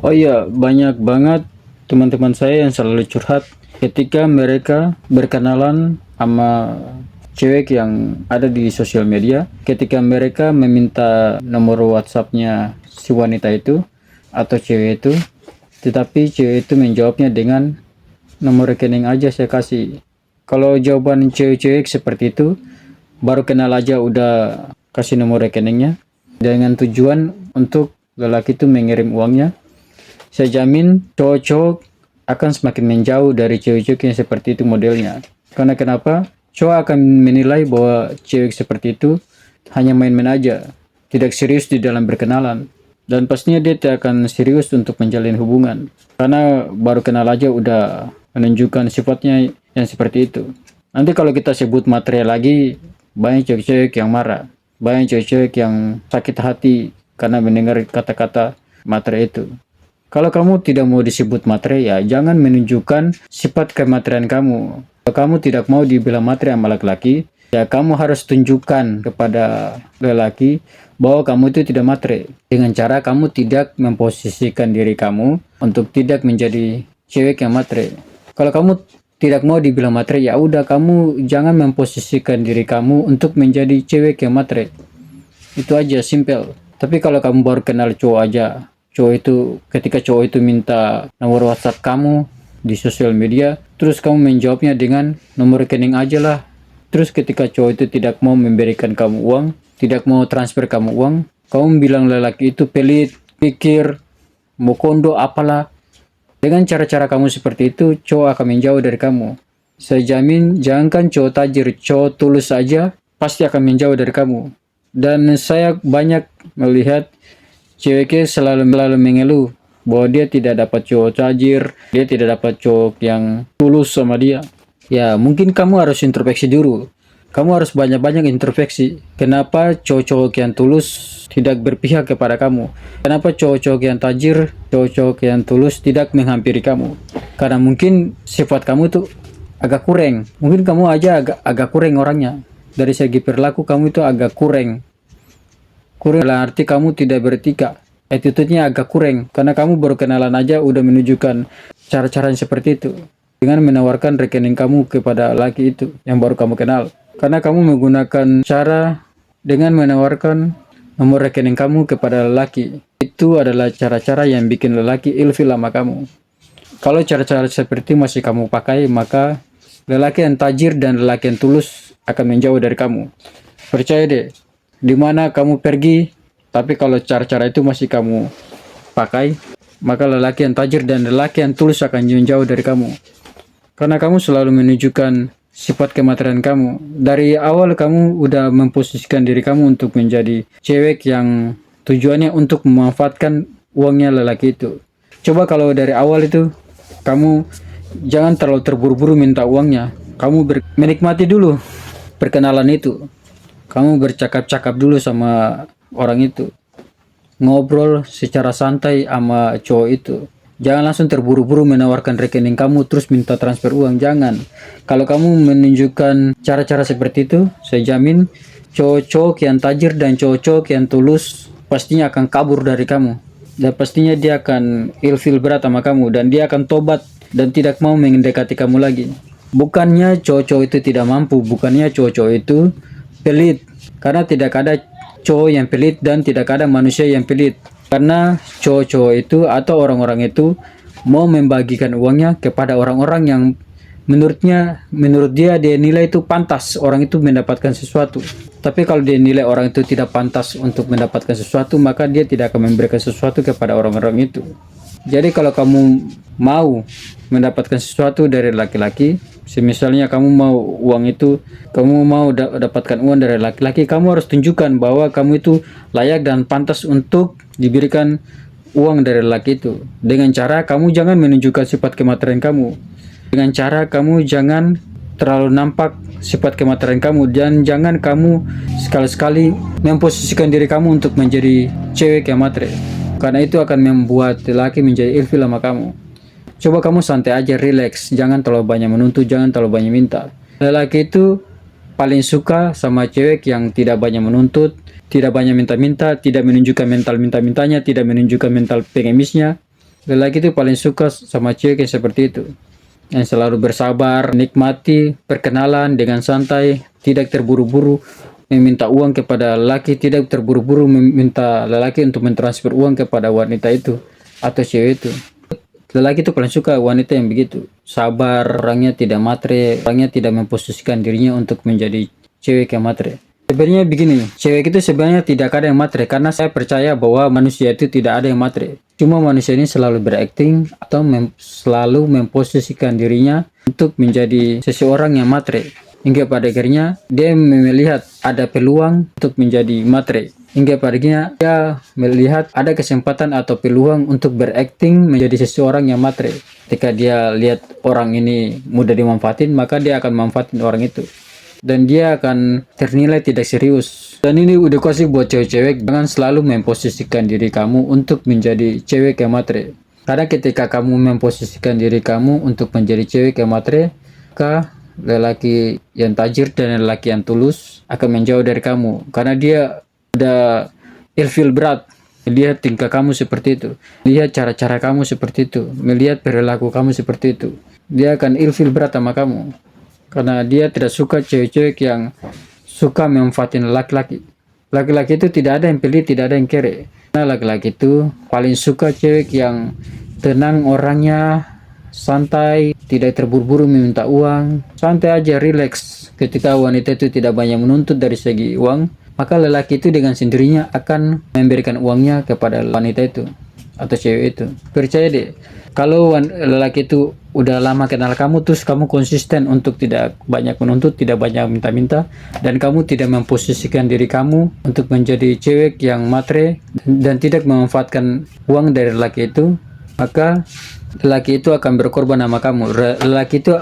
Oh iya, banyak banget teman-teman saya yang selalu curhat ketika mereka berkenalan sama cewek yang ada di sosial media. Ketika mereka meminta nomor WhatsApp-nya si wanita itu atau cewek itu, tetapi cewek itu menjawabnya dengan nomor rekening aja saya kasih. Kalau jawaban cewek-cewek seperti itu, baru kenal aja udah kasih nomor rekeningnya dengan tujuan untuk lelaki itu mengirim uangnya. Saya jamin cowok-cowok akan semakin menjauh dari cewek-cewek yang seperti itu modelnya. Karena kenapa? Cowok akan menilai bahwa cewek seperti itu hanya main-main aja, tidak serius di dalam berkenalan. Dan pastinya dia tidak akan serius untuk menjalin hubungan. Karena baru kenal aja udah menunjukkan sifatnya yang seperti itu. Nanti kalau kita sebut material lagi, banyak cewek-cewek yang marah. Banyak cewek-cewek yang sakit hati karena mendengar kata-kata materi itu. Kalau kamu tidak mau disebut materi, ya jangan menunjukkan sifat kematerian kamu. Kalau kamu tidak mau dibilang materi sama laki-laki, ya kamu harus tunjukkan kepada lelaki bahwa kamu itu tidak materi. Dengan cara kamu tidak memposisikan diri kamu untuk tidak menjadi cewek yang materi. Kalau kamu tidak mau dibilang materi, ya udah kamu jangan memposisikan diri kamu untuk menjadi cewek yang materi. Itu aja, simple. Tapi kalau kamu baru kenal cowok aja, ketika cowok itu minta nomor WhatsApp kamu di sosial media, terus kamu menjawabnya dengan nomor rekening aja lah. Terus ketika cowok itu tidak mau memberikan kamu uang, tidak mau transfer kamu uang, kamu bilang lelaki itu pelit, pikir, mau kondo apalah. Dengan cara-cara kamu seperti itu, cowok akan menjauh dari kamu. Saya jamin, jangankan cowok tajir, cowok tulus saja pasti akan menjauh dari kamu. Dan saya banyak melihat ceweknya selalu mengeluh bahwa dia tidak dapat cowok tajir, dia tidak dapat cowok yang tulus sama dia. Ya, mungkin kamu harus introspeksi dulu. Kamu harus banyak-banyak introspeksi. Kenapa cowok-cowok yang tulus tidak berpihak kepada kamu? Kenapa cowok-cowok yang tajir, cowok-cowok yang tulus tidak menghampiri kamu? Karena mungkin sifat kamu tuh agak kurang. Mungkin kamu aja agak kurang orangnya. Dari segi perilaku kamu itu agak kurang. Kurang dalam arti kamu tidak beretika. Attitude-nya agak kurang. Karena kamu baru kenalan aja udah menunjukkan cara-cara yang seperti itu. Dengan menawarkan rekening kamu kepada laki itu yang baru kamu kenal. Karena kamu menggunakan cara dengan menawarkan nomor rekening kamu kepada lelaki. Itu adalah cara-cara yang bikin lelaki ilfil sama kamu. Kalau cara-cara seperti masih kamu pakai, maka lelaki yang tajir dan lelaki yang tulus akan menjauh dari kamu. Percaya deh, di mana kamu pergi, tapi kalau cara-cara itu masih kamu pakai, maka lelaki yang tajir dan lelaki yang tulus akan menjauh dari kamu. Karena kamu selalu menunjukkan sifat kematerian kamu. Dari awal kamu udah memposisikan diri kamu untuk menjadi cewek yang tujuannya untuk memanfaatkan uangnya lelaki itu. Coba kalau dari awal itu, kamu jangan terlalu terburu-buru minta uangnya. Kamu menikmati dulu perkenalan itu. Kamu bercakap-cakap dulu sama orang itu. Ngobrol secara santai sama cowok itu. Jangan langsung terburu-buru menawarkan rekening kamu terus minta transfer uang. Jangan. Kalau kamu menunjukkan cara-cara seperti itu, saya jamin cowok-cowok yang tajir dan cowok-cowok yang tulus pastinya akan kabur dari kamu. Dan pastinya dia akan ilfil berat sama kamu. Dan dia akan tobat dan tidak mau mendekati kamu lagi. Bukannya cowok-cowok itu tidak mampu. Bukannya cowok-cowok itu pelit. Karena tidak ada cowok yang pelit dan tidak ada manusia yang pelit. Karena cowok-cowok itu atau orang-orang itu mau membagikan uangnya kepada orang-orang yang menurut dia nilai itu pantas orang itu mendapatkan sesuatu. Tapi kalau dia nilai orang itu tidak pantas untuk mendapatkan sesuatu, maka dia tidak akan memberikan sesuatu kepada orang-orang itu. Jadi kalau kamu mau mendapatkan sesuatu dari laki-laki, misalnya kamu mau uang itu, kamu mau dapatkan uang dari laki-laki, kamu harus tunjukkan bahwa kamu itu layak dan pantas untuk diberikan uang dari laki itu. Dengan cara kamu jangan menunjukkan sifat kematerian kamu. Dengan cara kamu jangan terlalu nampak sifat kematerian kamu, dan jangan kamu sekali-sekali memposisikan diri kamu untuk menjadi cewek yang materi. Karena itu akan membuat lelaki menjadi ilfil sama kamu. Coba kamu santai aja, relax, jangan terlalu banyak menuntut, jangan terlalu banyak minta. Lelaki itu paling suka sama cewek yang tidak banyak menuntut, tidak banyak minta-minta, tidak menunjukkan mental minta-mintanya, tidak menunjukkan mental pengemisnya. Lelaki itu paling suka sama cewek yang seperti itu, yang selalu bersabar, nikmati perkenalan dengan santai, tidak terburu-buru meminta uang kepada lelaki, tidak terburu-buru meminta lelaki untuk mentransfer uang kepada wanita itu atau cewek itu. Lelaki itu paling suka wanita yang begitu, sabar, orangnya tidak matre, orangnya tidak memposisikan dirinya untuk menjadi cewek yang matre. Sebenarnya begini, cewek itu sebenarnya tidak ada yang matre, karena saya percaya bahwa manusia itu tidak ada yang matre. Cuma manusia ini selalu berakting atau selalu memposisikan dirinya untuk menjadi seseorang yang matre. Hingga pada akhirnya dia melihat ada peluang untuk menjadi matre. Hingga pada akhirnya dia melihat ada kesempatan atau peluang untuk berakting menjadi seseorang yang matre. Ketika dia lihat orang ini mudah dimanfaatin, maka dia akan manfaatin orang itu. Dan dia akan ternilai tidak serius. Dan ini udah kasih buat cewek-cewek, jangan selalu memposisikan diri kamu untuk menjadi cewek yang matre. Karena ketika kamu memposisikan diri kamu untuk menjadi cewek yang matre, maka lelaki yang tajir dan lelaki yang tulus akan menjauh dari kamu. Karena dia udah ilfil berat, melihat tingkah kamu seperti itu, lihat cara-cara kamu seperti itu, melihat perilaku kamu seperti itu. Dia akan ilfil berat sama kamu. Karena dia tidak suka cewek-cewek yang suka memanfaatin laki-laki. Laki-laki itu tidak ada yang pelit, tidak ada yang kere. Nah, laki-laki itu paling suka cewek yang tenang orangnya, santai, tidak terburu-buru meminta uang, santai aja, relax. Ketika wanita itu tidak banyak menuntut dari segi uang, maka lelaki itu dengan sendirinya akan memberikan uangnya kepada wanita itu atau cewek itu. Percaya deh, kalau lelaki itu udah lama kenal kamu, terus kamu konsisten untuk tidak banyak menuntut, tidak banyak minta-minta, dan kamu tidak memposisikan diri kamu untuk menjadi cewek yang matre dan tidak memanfaatkan uang dari lelaki itu, maka lelaki itu akan berkorban sama kamu. Lelaki itu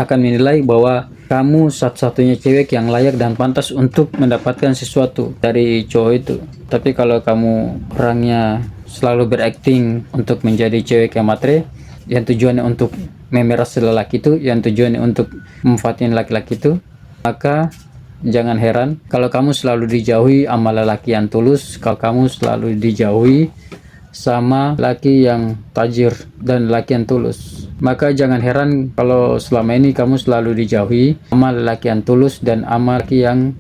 akan menilai bahwa kamu satu-satunya cewek yang layak dan pantas untuk mendapatkan sesuatu dari cowok itu. Tapi kalau kamu orangnya selalu berakting untuk menjadi cewek yang matre, yang tujuannya untuk memeras lelaki itu, yang tujuannya untuk memanfaatin laki-laki itu, maka jangan heran kalau kamu selalu dijauhi sama lelaki yang tulus, kalau kamu selalu dijauhi sama laki yang tajir dan laki yang tulus. Maka jangan heran kalau selama ini kamu selalu dijauhi sama laki yang tulus dan sama laki yang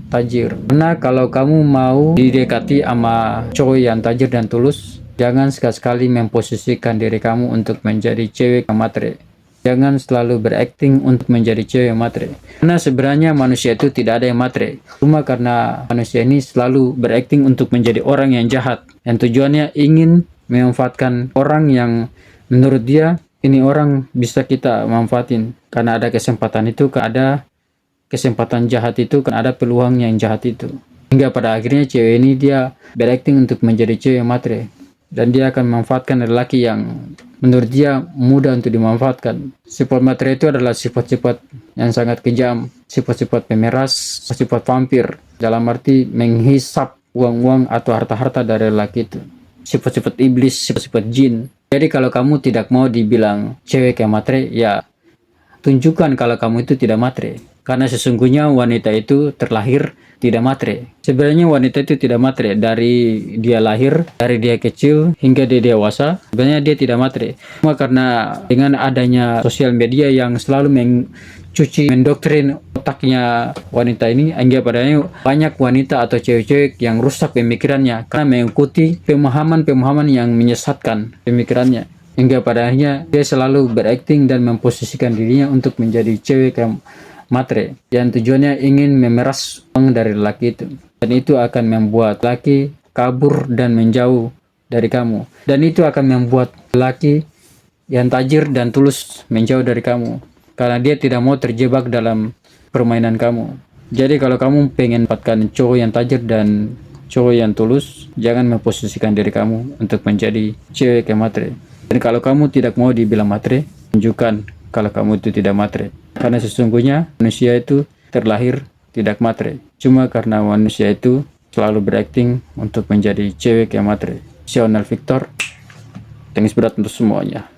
tajir. Karena kalau kamu mau didekati sama cowok yang tajir dan tulus, jangan sekali-sekali memposisikan diri kamu untuk menjadi cewek yang matre. Jangan selalu berakting untuk menjadi cewek yang matre. Karena sebenarnya manusia itu tidak ada yang matre. Cuma karena manusia ini selalu berakting untuk menjadi orang yang jahat, yang tujuannya ingin memanfaatkan orang yang menurut dia ini orang bisa kita manfaatin. Karena ada kesempatan itu, ada kesempatan jahat itu, kan ada peluang yang jahat itu. Hingga pada akhirnya cewek ini dia berakting untuk menjadi cewek yang matre. Dan dia akan memanfaatkan lelaki yang menurut dia mudah untuk dimanfaatkan. Sifat matre itu adalah sifat-sifat yang sangat kejam, sifat-sifat pemeras, sifat vampir, dalam arti menghisap uang-uang atau harta-harta dari lelaki itu. Sifat-sifat iblis, sifat-sifat jin. Jadi kalau kamu tidak mau dibilang cewek yang matre, ya tunjukkan kalau kamu itu tidak matre. Karena sesungguhnya wanita itu terlahir tidak matre. Sebenarnya wanita itu tidak matre dari dia lahir, dari dia kecil hingga dia dewasa. Sebenarnya dia tidak matre. Cuma karena dengan adanya sosial media yang selalu mendoktrin otaknya wanita ini, hingga padanya banyak wanita atau cewek-cewek yang rusak pemikirannya karena mengikuti pemahaman-pemahaman yang menyesatkan pemikirannya. Hingga padanya dia selalu berakting dan memposisikan dirinya untuk menjadi cewek yang matre, yang tujuannya ingin memeras uang dari laki itu, dan itu akan membuat laki kabur dan menjauh dari kamu, dan itu akan membuat laki yang tajir dan tulus menjauh dari kamu karena dia tidak mau terjebak dalam permainan kamu. Jadi kalau kamu pengen dapatkan cowok yang tajir dan cowok yang tulus, jangan memposisikan diri kamu untuk menjadi cewek yang matre. Dan kalau kamu tidak mau dibilang matre, tunjukkan kalau kamu itu tidak matre. Karena sesungguhnya manusia itu terlahir tidak matre. Cuma karena manusia itu selalu berakting untuk menjadi cewek yang matre. Sionel Victor, thanks berat untuk semuanya.